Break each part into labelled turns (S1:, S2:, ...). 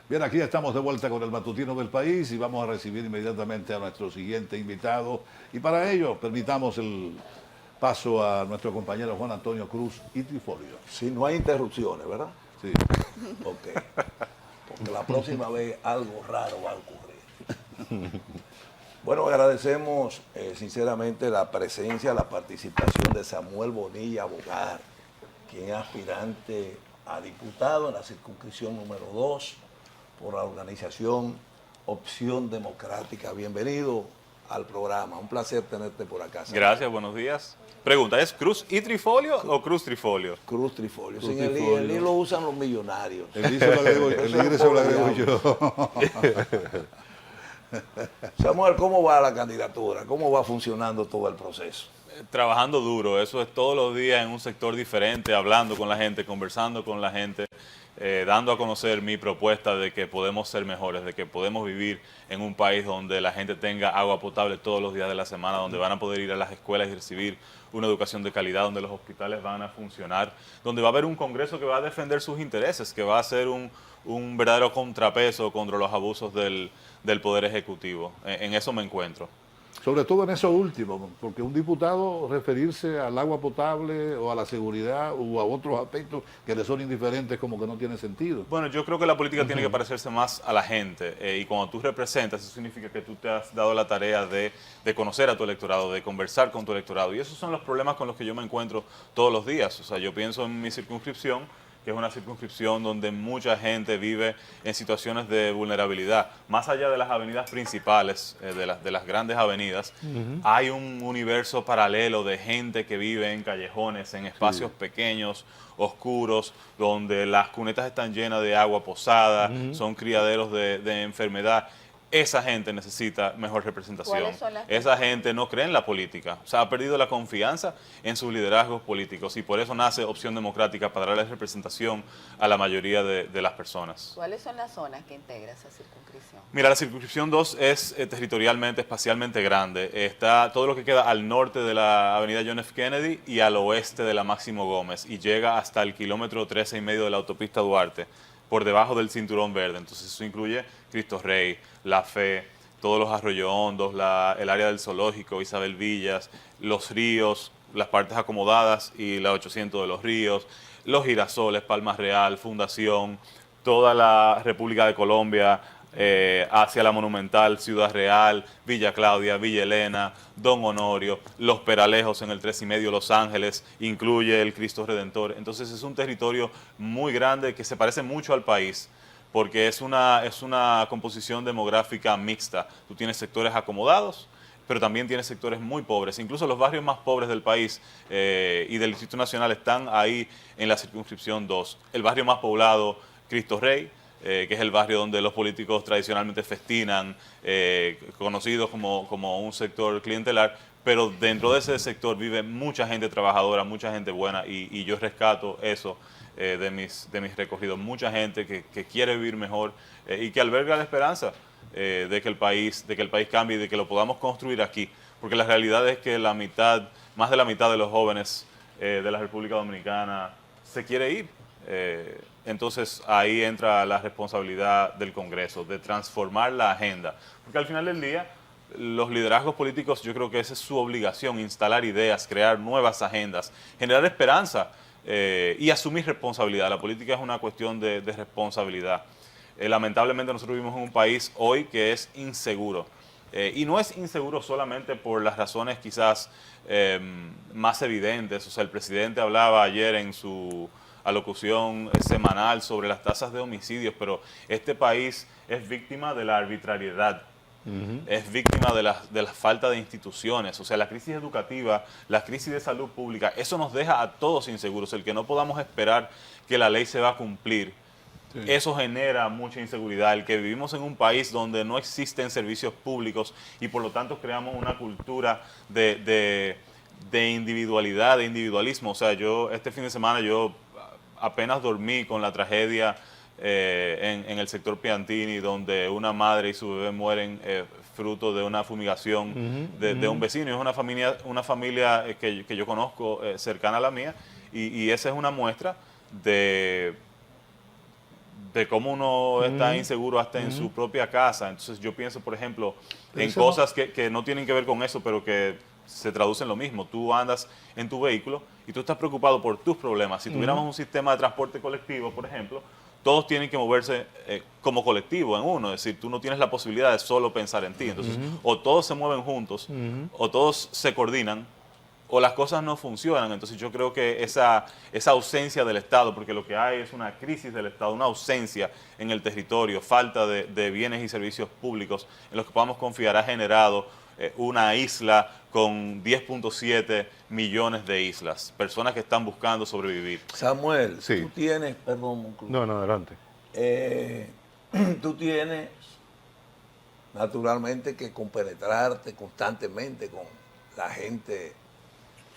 S1: Bien, aquí estamos de vuelta con el matutino del país y vamos a recibir inmediatamente a nuestro siguiente invitado. Y para ello, permitamos el paso a nuestro compañero Juan Antonio Cruz y Trifolio.
S2: Si no hay interrupciones, ¿verdad?
S1: Sí.
S2: Ok. Porque la próxima vez algo raro va a ocurrir. Bueno, agradecemos sinceramente la presencia, la participación de Samuel Bonilla Bogar, quien es aspirante a diputado en la circunscripción número 2 por la organización Opción Democrática. Bienvenido al programa. Un placer tenerte por acá, Samuel.
S3: Gracias, buenos días. Pregunta, ¿es Cruz y Trifolio o Cruz Trifolio?
S2: Cruz Trifolio.
S1: Cruz
S2: Sin el
S1: Trifolio.
S2: I lo usan los millonarios.
S1: El I se lo agrego yo.
S2: Samuel, ¿cómo va la candidatura? ¿Cómo va funcionando todo el proceso?
S3: Trabajando duro, eso es todos los días en un sector diferente, hablando con la gente, conversando con la gente, dando a conocer mi propuesta de que podemos ser mejores, de que podemos vivir en un país donde la gente tenga agua potable todos los días de la semana, donde van a poder ir a las escuelas y recibir una educación de calidad, donde los hospitales van a funcionar, donde va a haber un Congreso que va a defender sus intereses, que va a ser un verdadero contrapeso contra los abusos del Poder Ejecutivo. En eso me encuentro.
S1: Sobre todo en eso último, porque un diputado referirse al agua potable o a la seguridad o a otros aspectos que le son indiferentes como que no tiene sentido.
S3: Bueno, yo creo que la política tiene que parecerse más a la gente y cuando tú representas, eso significa que tú te has dado la tarea de conocer a tu electorado, de conversar con tu electorado y esos son los problemas con los que yo me encuentro todos los días. O sea, yo pienso en mi circunscripción, que es una circunscripción donde mucha gente vive en situaciones de vulnerabilidad. Más allá de las avenidas principales, de las grandes avenidas, hay un universo paralelo de gente que vive en callejones, en espacios pequeños, oscuros, donde las cunetas están llenas de agua posada, son criaderos de enfermedad. Esa gente necesita mejor representación. Esa gente no cree en la política. O sea, ha perdido la confianza en sus liderazgos políticos y por eso nace Opción Democrática para darle representación a la mayoría de las personas.
S4: ¿Cuáles son las zonas que integra esa circunscripción?
S3: Mira, la circunscripción 2 es territorialmente, espacialmente grande. Está todo lo que queda al norte de la avenida John F. Kennedy y al oeste de la Máximo Gómez y llega hasta el kilómetro 13,5 de la autopista Duarte, por debajo del Cinturón Verde. Entonces eso incluye Cristo Rey, La Fe, todos los Arroyo Hondos, el área del zoológico, Isabel Villas, los ríos, las partes acomodadas y la 800 de los ríos, los girasoles, Palmas Real, Fundación, toda la República de Colombia, hacia la Monumental, Ciudad Real, Villa Claudia, Villa Elena, Don Honorio, Los Peralejos en el 3,5, Los Ángeles, incluye el Cristo Redentor. Entonces es un territorio muy grande que se parece mucho al país porque es una composición demográfica mixta. Tú tienes sectores acomodados, pero también tienes sectores muy pobres. Incluso los barrios más pobres del país y del Distrito Nacional están ahí en la circunscripción 2. El barrio más poblado, Cristo Rey, que es el barrio donde los políticos tradicionalmente festinan, conocidos como un sector clientelar, pero dentro de ese sector vive mucha gente trabajadora, mucha gente buena, y yo rescato eso de mis recorridos. Mucha gente que quiere vivir mejor y que alberga la esperanza de que el país cambie y de que lo podamos construir aquí, porque la realidad es que más de la mitad de los jóvenes de la República Dominicana se quiere ir. Entonces ahí entra la responsabilidad del Congreso, de transformar la agenda, porque al final del día los liderazgos políticos, yo creo que esa es su obligación, instalar ideas, crear nuevas agendas, generar esperanza y asumir responsabilidad. La política es una cuestión de responsabilidad. Lamentablemente nosotros vivimos en un país hoy que es inseguro. Y no es inseguro solamente por las razones quizás más evidentes. O sea, el presidente hablaba ayer en su alocución semanal sobre las tasas de homicidios, pero este país es víctima de la arbitrariedad, es víctima de la falta de instituciones. O sea, la crisis educativa, la crisis de salud pública, eso nos deja a todos inseguros. El que no podamos esperar que la ley se va a cumplir, eso genera mucha inseguridad. El que vivimos en un país donde no existen servicios públicos y por lo tanto creamos una cultura de individualidad, de individualismo. O sea, este fin de semana yo apenas dormí con la tragedia en el sector Piantini, donde una madre y su bebé mueren fruto de una fumigación de un vecino. Es una familia que yo conozco cercana a la mía y esa es una muestra de de cómo uno está inseguro hasta en su propia casa. Entonces yo pienso, por ejemplo, en
S1: Eso
S3: cosas que no tienen que ver con eso, pero que se traducen lo mismo. Tú andas en tu vehículo y tú estás preocupado por tus problemas. Si tuviéramos un sistema de transporte colectivo, por ejemplo, todos tienen que moverse como colectivo en uno. Es decir, tú no tienes la posibilidad de solo pensar en ti. Entonces, o todos se mueven juntos, o todos se coordinan, o las cosas no funcionan. Entonces yo creo que esa ausencia del Estado, porque lo que hay es una crisis del Estado, una ausencia en el territorio, falta de bienes y servicios públicos en los que podamos confiar, ha generado una isla con 10.7 millones de islas, personas que están buscando sobrevivir.
S2: Samuel,
S5: Sí.
S2: tú tienes, perdón, Monclús,
S5: No, no, adelante.
S2: tú tienes naturalmente que compenetrarte constantemente con la gente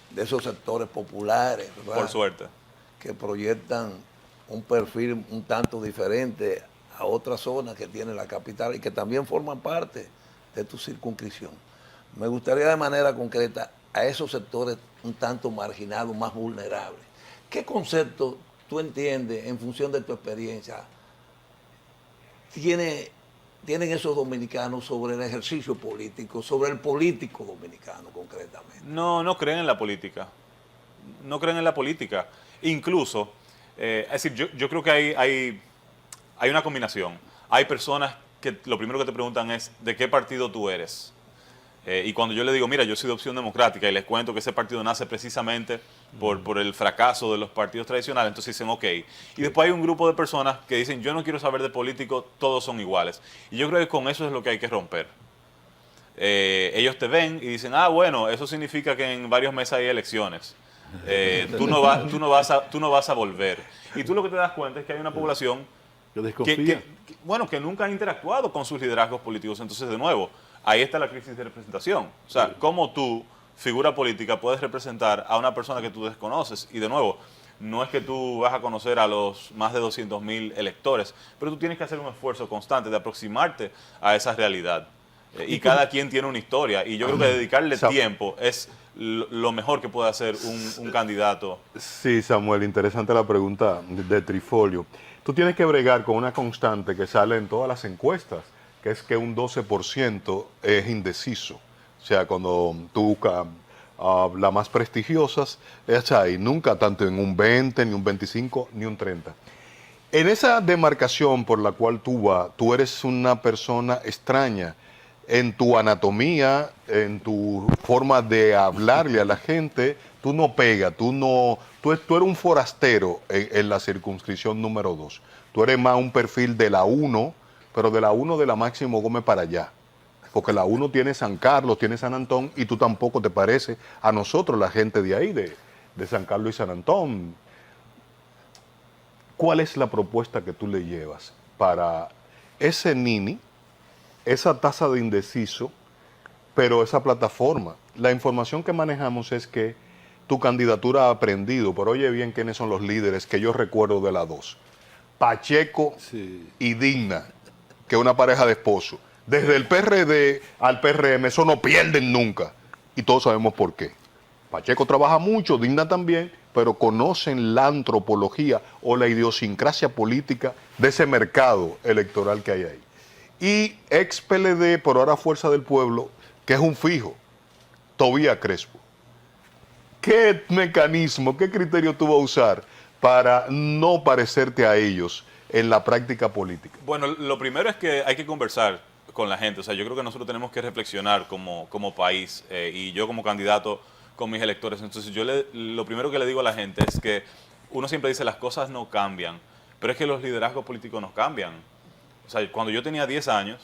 S2: de esos sectores populares, ¿verdad?
S3: Por suerte.
S2: Que proyectan un perfil un tanto diferente a otras zonas que tiene la capital y que también forman parte de tu circunscripción. Me gustaría de manera concreta a esos sectores un tanto marginados, más vulnerables. ¿Qué concepto tú entiendes en función de tu experiencia tienen esos dominicanos sobre el ejercicio político, sobre el político dominicano concretamente?
S3: No creen en la política. No creen en la política. Incluso, es decir, yo creo que hay una combinación. Hay personas que lo primero que te preguntan es ¿de qué partido tú eres? Y cuando yo le digo, mira, yo soy de Opción Democrática y les cuento que ese partido nace precisamente por el fracaso de los partidos tradicionales, entonces dicen, ok. Y después hay un grupo de personas que dicen, yo no quiero saber de políticos, todos son iguales. Y yo creo que con eso es lo que hay que romper. Ellos te ven y dicen, bueno, eso significa que en varios meses hay elecciones. Tú no vas a volver. Y tú lo que te das cuenta es que hay una población
S1: Yo desconfía.
S3: que nunca ha interactuado con sus liderazgos políticos. Entonces, de nuevo, ahí está la crisis de representación. O sea, cómo tú, figura política, puedes representar a una persona que tú desconoces. Y de nuevo, no es que tú vas a conocer a los más de 200.000 electores, pero tú tienes que hacer un esfuerzo constante de aproximarte a esa realidad. Y cada quien tiene una historia. Y yo creo que dedicarle tiempo es lo mejor que puede hacer un candidato.
S5: Sí, Samuel, interesante la pregunta de Trifolio. Tú tienes que bregar con una constante que sale en todas las encuestas, que es que un 12% es indeciso. O sea, cuando tú buscas las más prestigiosas, es ahí, nunca tanto en un 20, ni un 25, ni un 30. En esa demarcación por la cual tú vas, tú eres una persona extraña en tu anatomía, en tu forma de hablarle a la gente. Tú no pegas, tú eres un forastero en la circunscripción número 2. Tú eres más un perfil de la 1, pero de la 1 de la Máximo Gómez para allá. Porque la 1 tiene San Carlos, tiene San Antón, y tú tampoco te pareces a nosotros, la gente de ahí, de San Carlos y San Antón. ¿Cuál es la propuesta que tú le llevas para ese nini, esa tasa de indeciso, pero esa plataforma? La información que manejamos es que tu candidatura ha aprendido, pero oye bien quiénes son los líderes que yo recuerdo de la 2. Pacheco y Digna, que es una pareja de esposos. Desde el PRD al PRM, eso no pierden nunca. Y todos sabemos por qué. Pacheco trabaja mucho, Digna también, pero conocen la antropología o la idiosincrasia política de ese mercado electoral que hay ahí. Y ex PLD, por ahora Fuerza del Pueblo, que es un fijo, Tobías Crespo. ¿Qué mecanismo, qué criterio tú vas a usar para no parecerte a ellos en la práctica política?
S3: Bueno, lo primero es que hay que conversar con la gente. O sea, yo creo que nosotros tenemos que reflexionar como país y yo como candidato con mis electores. Entonces, lo primero que le digo a la gente es que uno siempre dice las cosas no cambian, pero es que los liderazgos políticos no cambian. O sea, cuando yo tenía 10 años,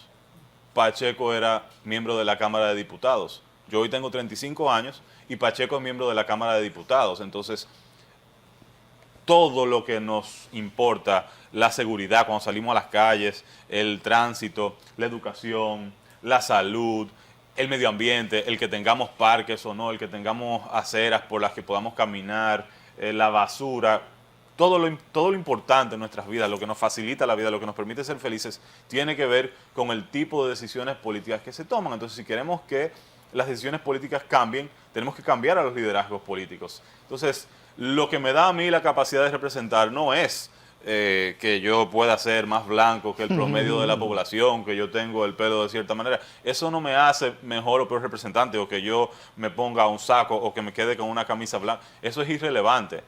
S3: Pacheco era miembro de la Cámara de Diputados. Yo hoy tengo 35 años y Pacheco es miembro de la Cámara de Diputados. Entonces, todo lo que nos importa, la seguridad cuando salimos a las calles, el tránsito, la educación, la salud, el medio ambiente, el que tengamos parques o no, el que tengamos aceras por las que podamos caminar, la basura, todo lo importante en nuestras vidas, lo que nos facilita la vida, lo que nos permite ser felices, tiene que ver con el tipo de decisiones políticas que se toman. Entonces, si queremos que las decisiones políticas cambien, tenemos que cambiar a los liderazgos políticos. Entonces, lo que me da a mí la capacidad de representar no es que yo pueda ser más blanco que el promedio de la población, que yo tengo el pelo de cierta manera. Eso no me hace mejor o peor representante, o que yo me ponga un saco o que me quede con una camisa blanca. Eso es irrelevante.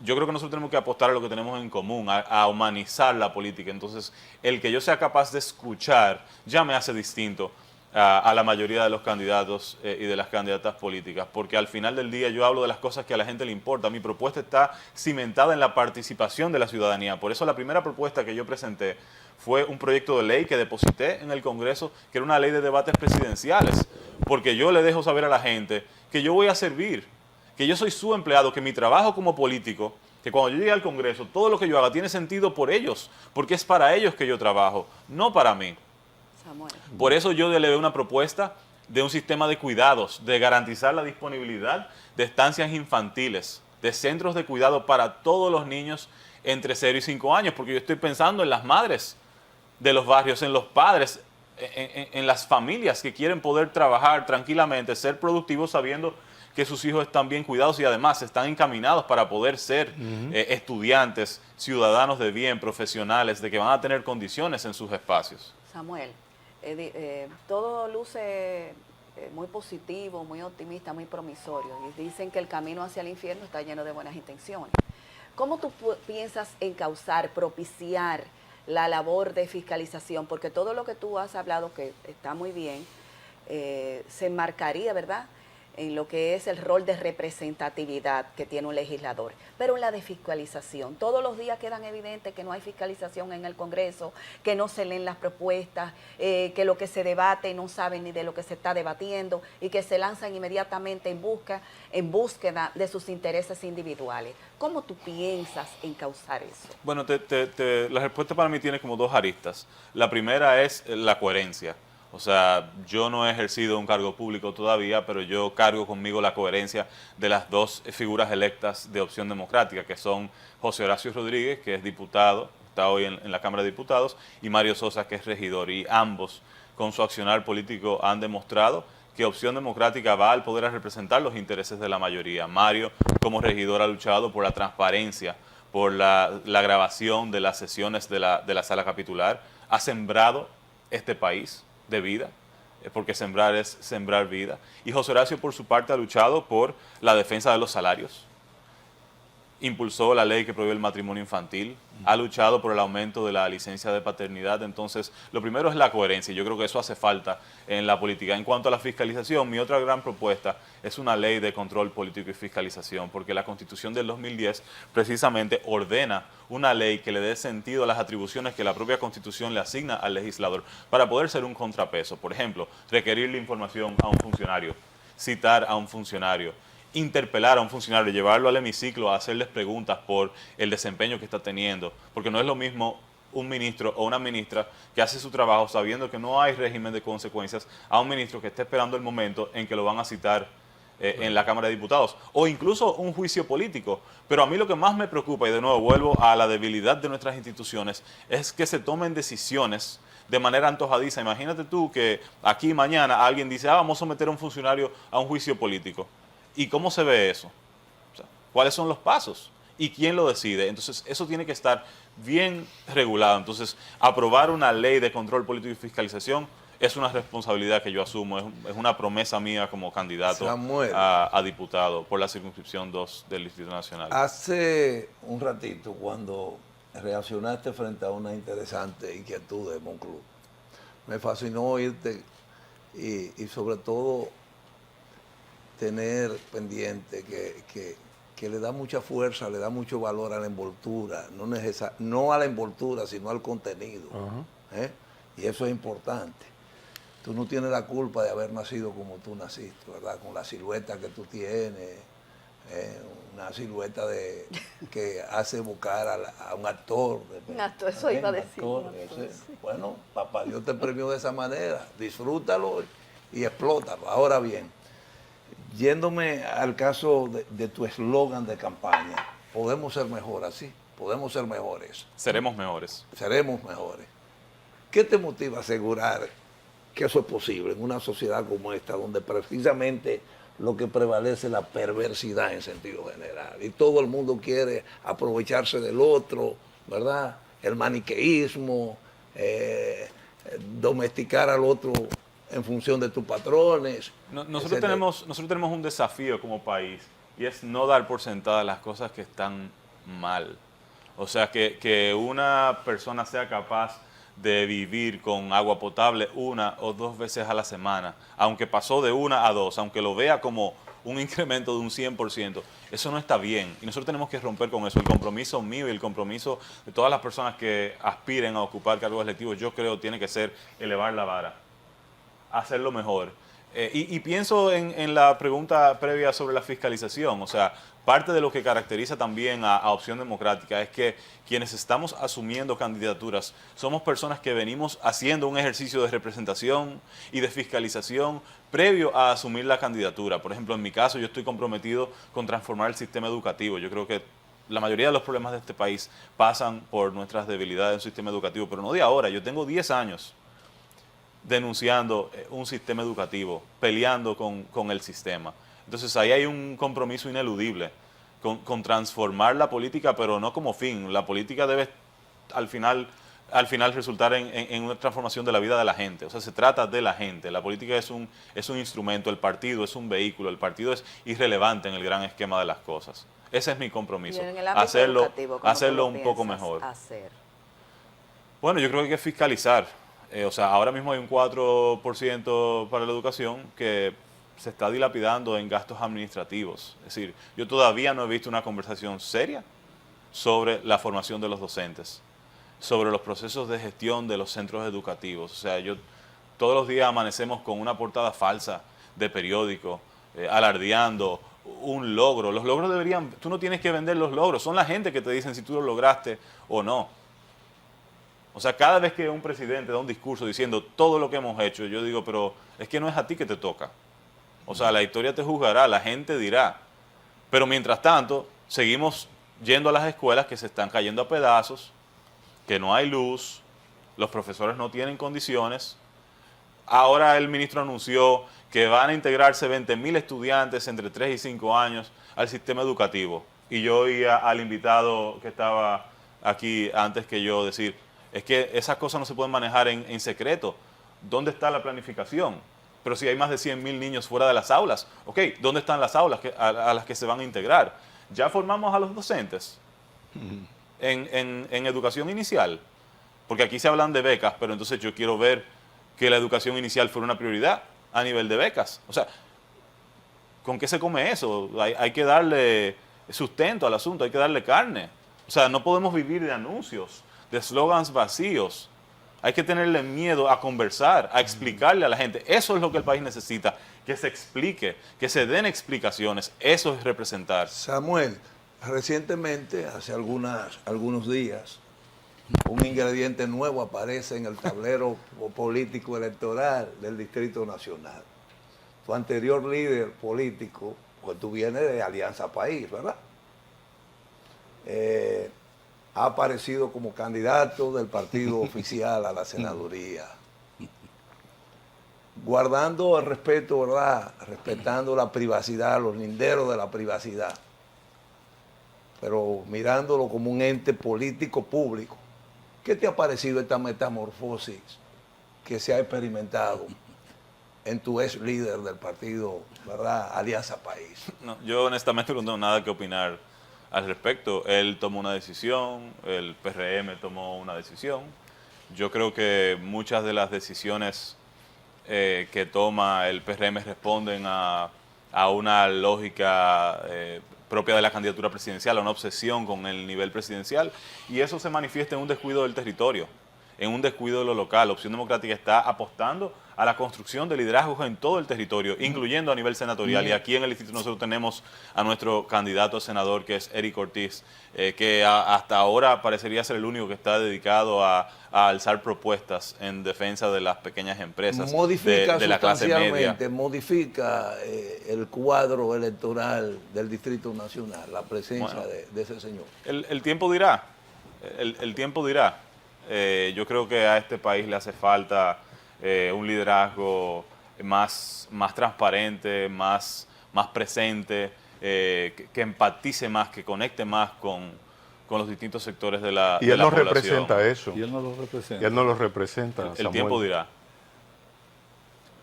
S3: Yo creo que nosotros tenemos que apostar a lo que tenemos en común, a humanizar la política. Entonces, el que yo sea capaz de escuchar ya me hace distinto a la mayoría de los candidatos y de las candidatas políticas, porque al final del día yo hablo de las cosas que a la gente le importa. Mi propuesta está cimentada en la participación de la ciudadanía. Por eso la primera propuesta que yo presenté fue un proyecto de ley que deposité en el Congreso, que era una ley de debates presidenciales, porque yo le dejo saber a la gente que yo voy a servir, que yo soy su empleado, que mi trabajo como político, que cuando yo llegue al Congreso, todo lo que yo haga tiene sentido por ellos, porque es para ellos que yo trabajo, no para mí.
S4: Samuel.
S3: Por eso yo elevé una propuesta de un sistema de cuidados, de garantizar la disponibilidad de estancias infantiles, de centros de cuidado para todos los niños entre 0 y 5 años, porque yo estoy pensando en las madres de los barrios, en los padres, en las familias que quieren poder trabajar tranquilamente, ser productivos sabiendo que sus hijos están bien cuidados y además están encaminados para poder ser estudiantes, ciudadanos de bien, profesionales, de que van a tener condiciones en sus espacios.
S4: Samuel, todo luce muy positivo, muy optimista, muy promisorio. Y dicen que el camino hacia el infierno está lleno de buenas intenciones. ¿Cómo tú piensas encauzar, propiciar la labor de fiscalización? Porque todo lo que tú has hablado, que está muy bien, se enmarcaría, ¿verdad?, en lo que es el rol de representatividad que tiene un legislador. Pero en la de fiscalización, todos los días quedan evidentes que no hay fiscalización en el Congreso, que no se leen las propuestas, que lo que se debate no saben ni de lo que se está debatiendo y que se lanzan inmediatamente en búsqueda de sus intereses individuales. ¿Cómo tú piensas encauzar eso?
S3: Bueno, la respuesta para mí tiene como dos aristas. La primera es la coherencia. O sea, yo no he ejercido un cargo público todavía, pero yo cargo conmigo la coherencia de las dos figuras electas de Opción Democrática, que son José Horacio Rodríguez, que es diputado, está hoy en la Cámara de Diputados, y Mario Sosa, que es regidor. Y ambos, con su accionar político, han demostrado que Opción Democrática va al poder a representar los intereses de la mayoría. Mario, como regidor, ha luchado por la transparencia, por la grabación de las sesiones de la sala capitular, ha sembrado este país de vida, porque sembrar es sembrar vida. Y José Horacio, por su parte, ha luchado por la defensa de los salarios, impulsó la ley que prohíbe el matrimonio infantil, ha luchado por el aumento de la licencia de paternidad. Entonces, lo primero es la coherencia, y yo creo que eso hace falta en la política. En cuanto a la fiscalización, mi otra gran propuesta es una ley de control político y fiscalización, porque la Constitución del 2010 precisamente ordena una ley que le dé sentido a las atribuciones que la propia Constitución le asigna al legislador para poder ser un contrapeso. Por ejemplo, requerirle información a un funcionario, citar a un funcionario, interpelar a un funcionario, llevarlo al hemiciclo a hacerles preguntas por el desempeño que está teniendo, porque no es lo mismo un ministro o una ministra que hace su trabajo sabiendo que no hay régimen de consecuencias a un ministro que está esperando el momento en que lo van a citar en la Cámara de Diputados, o incluso un juicio político. Pero a mí lo que más me preocupa, y de nuevo vuelvo a la debilidad de nuestras instituciones, es que se tomen decisiones de manera antojadiza. Imagínate tú que aquí mañana alguien dice, vamos a someter a un funcionario a un juicio político. ¿Y cómo se ve eso? O sea, ¿cuáles son los pasos? ¿Y quién lo decide? Entonces, eso tiene que estar bien regulado. Entonces, aprobar una ley de control político y fiscalización es una responsabilidad que yo asumo, es una promesa mía como candidato a diputado por la circunscripción 2 del Distrito Nacional.
S2: Hace un ratito, cuando reaccionaste frente a una interesante inquietud de Monclús, me fascinó oírte y sobre todo tener pendiente que le da mucha fuerza, le da mucho valor a la envoltura, no a la envoltura, sino al contenido. Y eso es importante. Tú no tienes la culpa de haber nacido como tú naciste, ¿verdad? Con la silueta que tú tienes, una silueta que hace evocar a un actor.
S4: Un actor, eso iba a decir.
S2: Bueno, papá, Dios te premió de esa manera, disfrútalo y explótalo. Ahora bien, yéndome al caso de tu eslogan de campaña, podemos ser mejores, ¿sí? Podemos ser mejores.
S3: Seremos mejores.
S2: Seremos mejores. ¿Qué te motiva a asegurar que eso es posible en una sociedad como esta, donde precisamente lo que prevalece es la perversidad en sentido general? Y todo el mundo quiere aprovecharse del otro, ¿verdad? El maniqueísmo, domesticar al otro en función de tus patrones.
S3: Nosotros tenemos un desafío como país y es no dar por sentadas las cosas que están mal. O sea, que una persona sea capaz de vivir con agua potable 1 o 2 veces a la semana, aunque pasó de 1 a 2, aunque lo vea como un incremento de un 100%, eso no está bien. Y nosotros tenemos que romper con eso. El compromiso mío y el compromiso de todas las personas que aspiren a ocupar cargos electivos, yo creo, tiene que ser elevar la vara, hacerlo mejor. Y pienso en la pregunta previa sobre la fiscalización. O sea, parte de lo que caracteriza también a Opción Democrática es que quienes estamos asumiendo candidaturas somos personas que venimos haciendo un ejercicio de representación y de fiscalización previo a asumir la candidatura. Por ejemplo, en mi caso, yo estoy comprometido con transformar el sistema educativo. Yo creo que la mayoría de los problemas de este país pasan por nuestras debilidades en el sistema educativo, pero no de ahora. Yo tengo 10 años denunciando un sistema educativo, peleando con el sistema. Entonces ahí hay un compromiso ineludible con transformar la política, pero no como fin. La política debe al final resultar en una transformación de la vida de la gente. O sea, se trata de la gente. La política es un instrumento, el partido es un vehículo, el partido es irrelevante en el gran esquema de las cosas. Ese es mi compromiso,
S4: Y en el ámbito educativo, ¿cómo
S3: hacerlo
S4: tú lo
S3: un poco
S4: piensas
S3: mejor.
S4: hacer?
S3: Bueno, yo creo que hay que fiscalizar. O sea, ahora mismo hay un 4% para la educación que se está dilapidando en gastos administrativos. Es decir, yo todavía no he visto una conversación seria sobre la formación de los docentes, sobre los procesos de gestión de los centros educativos. O sea, todos los días amanecemos con una portada falsa de periódico, alardeando un logro. Los logros tú no tienes que vender los logros, son la gente que te dicen si tú lo lograste o no. O sea, cada vez que un presidente da un discurso diciendo todo lo que hemos hecho, yo digo, pero es que no es a ti que te toca. O sea, la historia te juzgará, la gente dirá. Pero mientras tanto, seguimos yendo a las escuelas que se están cayendo a pedazos, que no hay luz, los profesores no tienen condiciones. Ahora el ministro anunció que van a integrarse 20.000 estudiantes entre 3 y 5 años al sistema educativo. Y yo oía al invitado que estaba aquí antes que yo decir, es que esas cosas no se pueden manejar en secreto. ¿Dónde está la planificación? Pero si hay más de 100.000 niños fuera de las aulas, ok, ¿dónde están las aulas a las que se van a integrar? ¿Ya formamos a los docentes en educación inicial? Porque aquí se hablan de becas, pero entonces yo quiero ver que la educación inicial fuera una prioridad a nivel de becas. O sea, ¿con qué se come eso? Hay que darle sustento al asunto, hay que darle carne. O sea, no podemos vivir de anuncios, de slogans vacíos. Hay que tenerle miedo a conversar, a explicarle a la gente. Eso es lo que el país necesita, que se explique, que se den explicaciones. Eso es representar.
S2: Samuel, recientemente, hace algunos días, un ingrediente nuevo aparece en el tablero político electoral del Distrito Nacional. Tu anterior líder político, pues tú vienes de Alianza País, ¿verdad? Ha aparecido como candidato del partido oficial a la senaduría. Guardando el respeto, ¿verdad? Respetando la privacidad, los linderos de la privacidad, pero mirándolo como un ente político público. ¿Qué te ha parecido esta metamorfosis que se ha experimentado en tu ex líder del partido, ¿verdad? Alianza País?
S3: No, yo honestamente no tengo nada que opinar al respecto. Él tomó una decisión, el PRM tomó una decisión. Yo creo que muchas de las decisiones que toma el PRM responden a una lógica propia de la candidatura presidencial, a una obsesión con el nivel presidencial, y eso se manifiesta en un descuido del territorio, en un descuido de lo local. Opción Democrática está apostando a la construcción de liderazgos en todo el territorio, incluyendo a nivel senatorial. Y aquí en el distrito nosotros tenemos a nuestro candidato a senador, que es Eric Ortiz, que hasta ahora parecería ser el único que está dedicado a alzar propuestas en defensa de las pequeñas empresas, de la clase media.
S2: Modifica el cuadro electoral del Distrito Nacional, la presencia de ese señor.
S3: El tiempo dirá, el tiempo dirá. Yo creo que a este país le hace falta un liderazgo más transparente, más presente, que empatice más, que conecte más con los distintos sectores de la
S5: Y
S3: de
S5: él
S3: la
S5: no
S3: población.
S5: representa eso.
S1: Y él no lo
S5: Y
S1: representa.
S5: él no lo representa.
S3: El
S5: Samuel.
S3: tiempo dirá.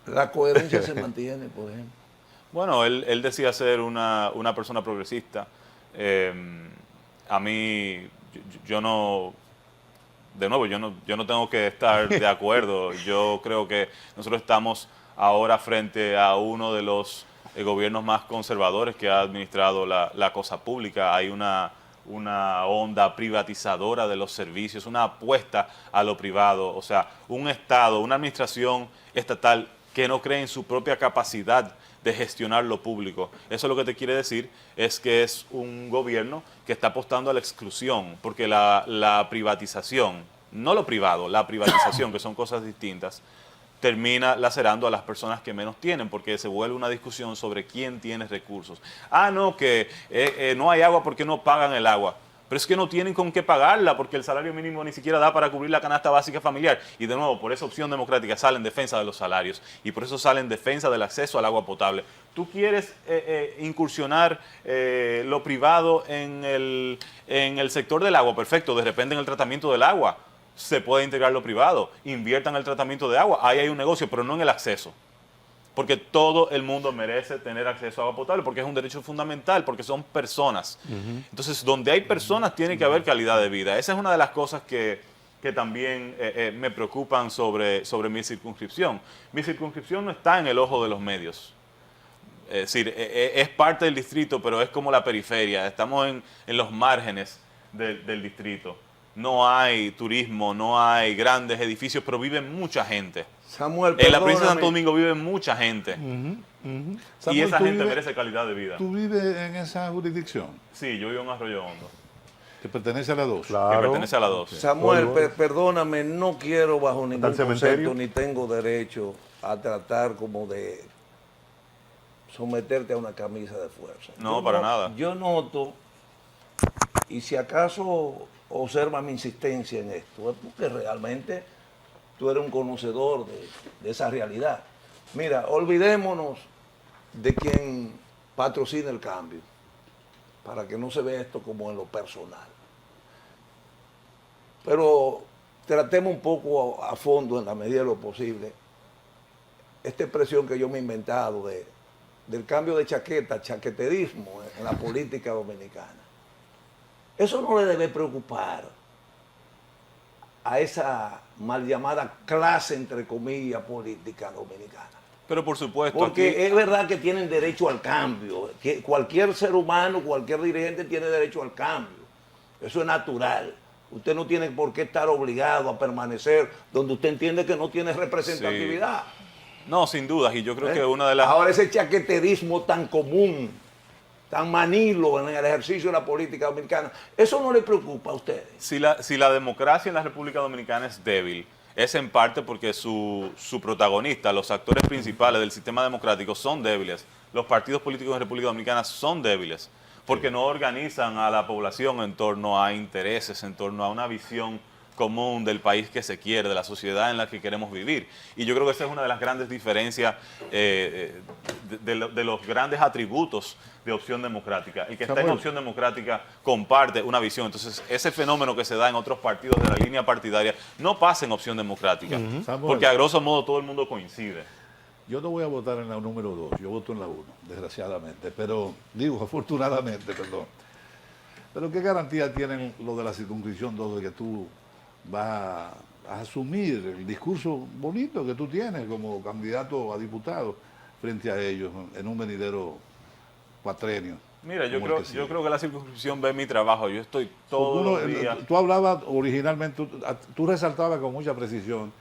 S2: La coherencia se mantiene, por ejemplo.
S3: Bueno, él decía ser una persona progresista. A mí, yo no, de nuevo, yo no tengo que estar de acuerdo. Yo creo que nosotros estamos ahora frente a uno de los gobiernos más conservadores que ha administrado la cosa pública. Hay una onda privatizadora de los servicios, una apuesta a lo privado. O sea, un Estado, una administración estatal que no cree en su propia capacidad de gestionar lo público. Eso lo que te quiere decir es que es un gobierno que está apostando a la exclusión, porque la privatización, no lo privado, la privatización, que son cosas distintas, termina lacerando a las personas que menos tienen, porque se vuelve una discusión sobre quién tiene recursos. Ah, no, que no hay agua porque no pagan el agua. Pero es que no tienen con qué pagarla porque el salario mínimo ni siquiera da para cubrir la canasta básica familiar. Y de nuevo, por esa opción democrática sale en defensa de los salarios y por eso sale en defensa del acceso al agua potable. Tú quieres incursionar lo privado en el sector del agua, perfecto, de repente en el tratamiento del agua se puede integrar lo privado, inviertan en el tratamiento de agua, ahí hay un negocio, pero no en el acceso. Porque todo el mundo merece tener acceso a agua potable, porque es un derecho fundamental, porque son personas. Entonces, donde hay personas tiene que haber calidad de vida. Esa es una de las cosas que también me preocupan sobre mi circunscripción. Mi circunscripción no está en el ojo de los medios. Es decir, es parte del distrito, pero es como la periferia. Estamos en los márgenes del distrito. No hay turismo, no hay grandes edificios, pero vive mucha gente.
S2: Samuel,
S3: En la provincia de
S2: perdóname.
S3: Santo Domingo vive mucha gente. Y
S1: Samuel,
S3: esa
S1: ¿tú
S3: gente
S1: vives-
S3: merece calidad de vida.
S1: ¿Tú vives en esa jurisdicción
S3: Sí, yo vivo en Arroyo Hondo,
S1: que pertenece a la 2?
S3: que
S5: Claro.
S3: pertenece a la 2.
S2: Samuel,
S5: Vuelvo.
S2: perdóname, no quiero bajo ningún
S5: ¿Está el cementerio?
S2: concepto ni tengo derecho a tratar como de someterte a una camisa de fuerza.
S3: No, para nada.
S2: Yo noto, y si acaso observa mi insistencia en esto, es porque realmente tú eres un conocedor de esa realidad. Mira, olvidémonos de quien patrocina el cambio, para que no se vea esto como en lo personal. Pero tratemos un poco a fondo, en la medida de lo posible, esta expresión que yo me he inventado del cambio de chaqueta, chaqueterismo en la política dominicana. Eso no le debe preocupar a esa mal llamada clase, entre comillas, política dominicana.
S3: Pero por supuesto,
S2: Porque
S3: aquí,
S2: es verdad que tienen derecho al cambio, que cualquier ser humano, cualquier dirigente tiene derecho al cambio. Eso es natural. Usted no tiene por qué estar obligado a permanecer donde usted entiende que no tiene representatividad.
S3: no, sin dudas, y yo creo que una de las...
S2: Ahora ese chaqueterismo tan común, tan manilo en el ejercicio de la política dominicana, ¿eso no le preocupa a ustedes?
S3: Si la democracia en la República Dominicana es débil, es en parte porque su protagonista, los actores principales del sistema democrático son débiles. Los partidos políticos en República Dominicana son débiles, porque no organizan a la población en torno a intereses, en torno a una visión común del país que se quiere, de la sociedad en la que queremos vivir. Y yo creo que esa es una de las grandes diferencias de los grandes atributos de Opción Democrática. El que está en
S1: Samuel.
S3: Opción Democrática comparte una visión. Entonces, ese fenómeno que se da en otros partidos de la línea partidaria no pasa en Opción Democrática,
S1: Samuel.
S3: porque a grosso modo todo el mundo coincide.
S1: Yo no voy a votar en la número 2, yo voto en la 1, desgraciadamente, pero digo afortunadamente, perdón. Pero ¿qué garantía tienen lo de la circunscripción 2 de que tú vas a asumir el discurso bonito que tú tienes como candidato a diputado frente a ellos en un venidero cuatrenio?
S3: Mira, yo
S1: como el que sigue?
S3: creo que la circunscripción ve mi trabajo. Yo estoy todos
S1: Uno,
S3: los días...
S1: tú hablabas originalmente, tú resaltabas con mucha precisión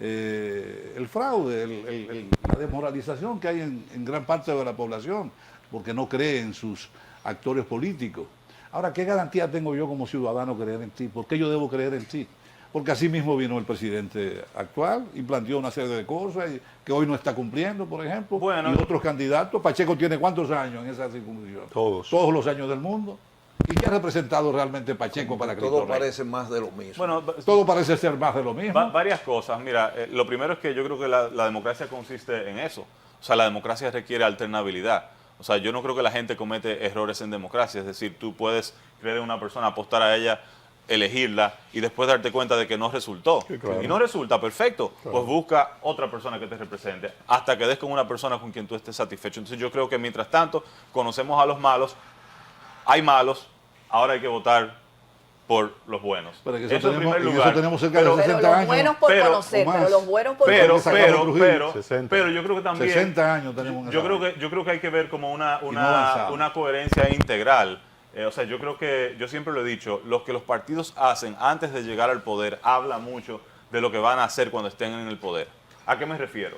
S1: el fraude, la desmoralización que hay en gran parte de la población, porque no cree en sus actores políticos. Ahora, ¿qué garantía tengo yo como ciudadano creer en ti? ¿Por qué yo debo creer en ti? Porque así mismo vino el presidente actual y planteó una serie de cosas que hoy no está cumpliendo, por ejemplo.
S3: Bueno,
S1: y otros candidatos. Pacheco tiene ¿cuántos años en esa circunscripción?
S5: Todos.
S1: Todos los años del mundo. ¿Y qué ha representado realmente Pacheco para Cristo
S2: Todo
S1: Rey?
S2: parece más de lo mismo.
S3: Bueno,
S1: Todo parece ser más de lo mismo.
S3: varias cosas. Mira, lo primero es que yo creo que la democracia consiste en eso. O sea, la democracia requiere alternabilidad. O sea, yo no creo que la gente comete errores en democracia. Es decir, tú puedes creer en una persona, apostar a ella, elegirla y después darte cuenta de que no resultó.
S5: Sí, claro.
S3: Y no resulta, perfecto, pues busca otra persona que te represente hasta que des con una persona con quien tú estés satisfecho. Entonces yo creo que mientras tanto conocemos a los malos, hay malos, ahora hay que votar por los buenos.
S1: Pero que eso
S3: Eso en
S1: tenemos,
S3: primer
S1: y
S3: lugar.
S1: eso tenemos cerca de
S3: Pero-
S1: 60
S4: Pero los
S1: años.
S4: buenos por
S3: pero-
S4: conocer,
S1: o más.
S4: pero los buenos por
S3: Pero,
S1: Porque sacaron
S3: pero,
S1: Trujillo.
S3: pero,
S5: 60.
S3: pero yo creo que también
S1: 60 años tenemos en
S3: yo
S1: esa
S3: creo que hay que ver como
S1: no avanzamos.
S3: una coherencia integral. O sea, yo creo que, yo siempre lo he dicho, lo que los partidos hacen antes de llegar al poder habla mucho de lo que van a hacer cuando estén en el poder. ¿A qué me refiero?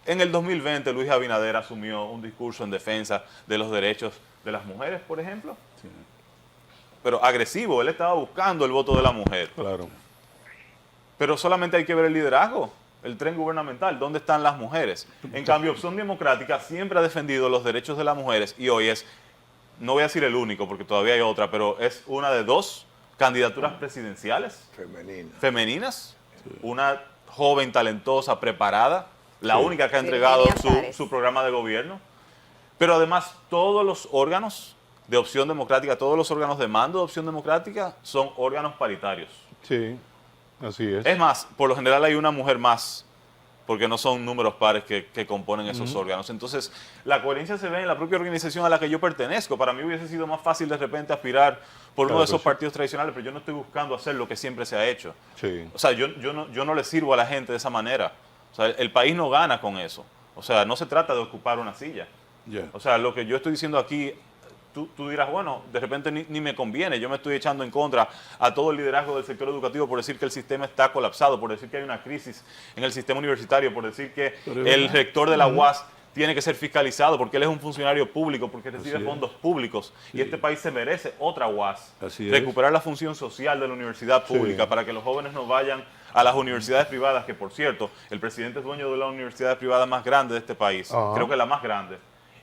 S3: En el 2020 Luis Abinader asumió un discurso en defensa de los derechos de las mujeres, por ejemplo. Pero agresivo, él estaba buscando el voto de la mujer.
S5: Claro.
S3: Pero solamente hay que ver el liderazgo, el tren gubernamental, ¿dónde están las mujeres? En cambio, Opción Democrática siempre ha defendido los derechos de las mujeres y hoy es, no voy a decir el único porque todavía hay otra, pero es una de 2 candidaturas presidenciales
S2: Femenina.
S3: femeninas, una joven talentosa, preparada, la
S5: Sí.
S3: única que ha entregado
S4: Virginia Párez.
S3: su programa de gobierno, pero además todos los órganos de Opción Democrática, todos los órganos de mando de Opción Democrática son órganos paritarios.
S5: Sí, así es.
S3: Es más, por lo general hay una mujer más, porque no son números pares que componen esos órganos. Entonces, la coherencia se ve en la propia organización a la que yo pertenezco. Para mí hubiese sido más fácil de repente aspirar por uno
S5: Claro
S3: de
S5: que
S3: esos
S5: sí.
S3: partidos tradicionales, pero yo no estoy buscando hacer lo que siempre se ha hecho.
S5: Sí.
S3: O sea, yo no le sirvo a la gente de esa manera. O sea, el país no gana con eso. O sea, no se trata de ocupar una silla.
S1: Ya.
S3: O sea, lo que yo estoy diciendo aquí, tú dirás, bueno, de repente ni me conviene, yo me estoy echando en contra a todo el liderazgo del sector educativo por decir que el sistema está colapsado, por decir que hay una crisis en el sistema universitario, por decir que
S1: Pero es
S3: el
S1: verdad.
S3: rector de la UAS tiene que ser fiscalizado porque él es un funcionario público, porque recibe
S1: Así es.
S3: fondos públicos y este país se merece otra UAS.
S1: Así es.
S3: Recuperar la función social de la universidad pública
S5: Sí.
S3: para que los jóvenes no vayan a las universidades privadas, que por cierto, el presidente es dueño de la universidad privada más grande de este país,
S5: Ajá.
S3: creo que la más grande.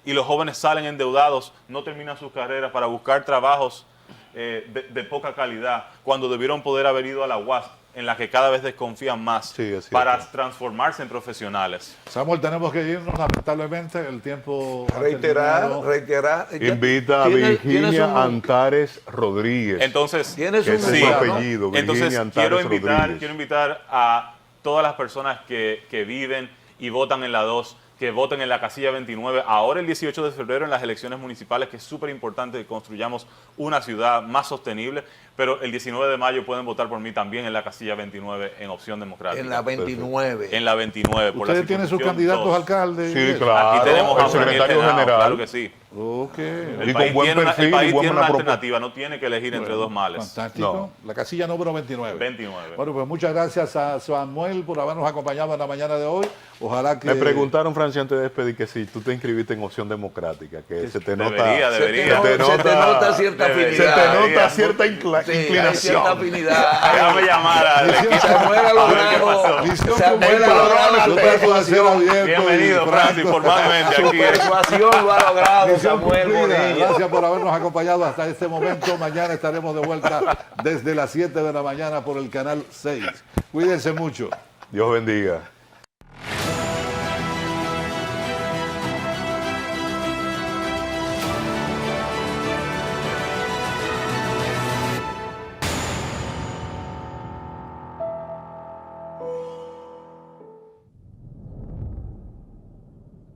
S3: Y los jóvenes salen endeudados, no terminan sus carreras para buscar trabajos de poca calidad, cuando debieron poder haber ido a la UAS, en la que cada vez desconfían más,
S5: Sí, es cierto.
S3: para transformarse en profesionales.
S1: Samuel, tenemos que irnos, lamentablemente, el tiempo ha terminado.
S2: Reiterar.
S5: Invita a
S2: ¿Tienes
S5: Virginia
S2: un-
S5: Antares Rodríguez.
S3: Entonces,
S2: Tienes
S5: que
S2: un
S5: ese es
S3: Sí.
S5: su
S2: número, ¿no?
S5: apellido,
S3: entonces
S5: Virginia Antares
S3: quiero
S5: Rodríguez.
S3: invitar a todas las personas que viven y votan en la 2, que voten en la casilla 29, ahora el 18 de febrero en las elecciones municipales, que es súper importante que construyamos una ciudad más sostenible, pero el 19 de mayo pueden votar por mí también en la casilla 29 en Opción Democrática.
S2: En la 29.
S3: En la 29. por la
S1: ¿Ustedes tienen sus
S3: circunscripción
S1: candidatos
S3: 2.
S1: alcaldes?
S5: Sí, claro.
S3: Aquí tenemos
S5: el
S3: a Framil
S5: secretario
S3: Henao,
S5: general.
S3: claro que sí.
S1: Ok.
S3: El
S5: Y
S3: país
S5: con buen
S3: tiene
S5: perfil y
S3: el país
S5: buena
S3: tiene una
S5: propuesta.
S3: alternativa, no tiene que elegir entre dos males.
S1: Fantástico. La casilla número 29.
S3: 29.
S1: Bueno, pues muchas gracias a Samuel por habernos acompañado en la mañana de hoy. Ojalá que...
S5: Me preguntaron, Francia, antes de despedir, que si tú te inscribiste en Opción Democrática, que se te nota...
S3: Debería.
S2: Se te nota cierta
S3: Debería.
S5: Se
S2: afinidad.
S5: te nota
S3: Debería.
S5: cierta
S2: Sí, hay
S5: inclinación.
S2: cierta afinidad.
S3: Déjame llamar al equipo.
S2: Samuel ha
S3: A ver qué
S2: logrado.
S3: pasó.
S1: Visión
S2: Samuel ha
S1: completa.
S2: logrado su
S1: Yo trato de ser
S2: persuasión.
S1: abierto y
S3: Bienvenido, Francis,
S1: franco.
S3: formalmente
S2: Su
S3: aquí.
S2: persuasión lo ha logrado
S1: Misión
S2: Samuel
S1: cumplida.
S2: Bonilla.
S1: Gracias por habernos acompañado hasta este momento. Mañana estaremos de vuelta desde las 7 de la mañana por el canal 6. Cuídense mucho.
S5: Dios bendiga.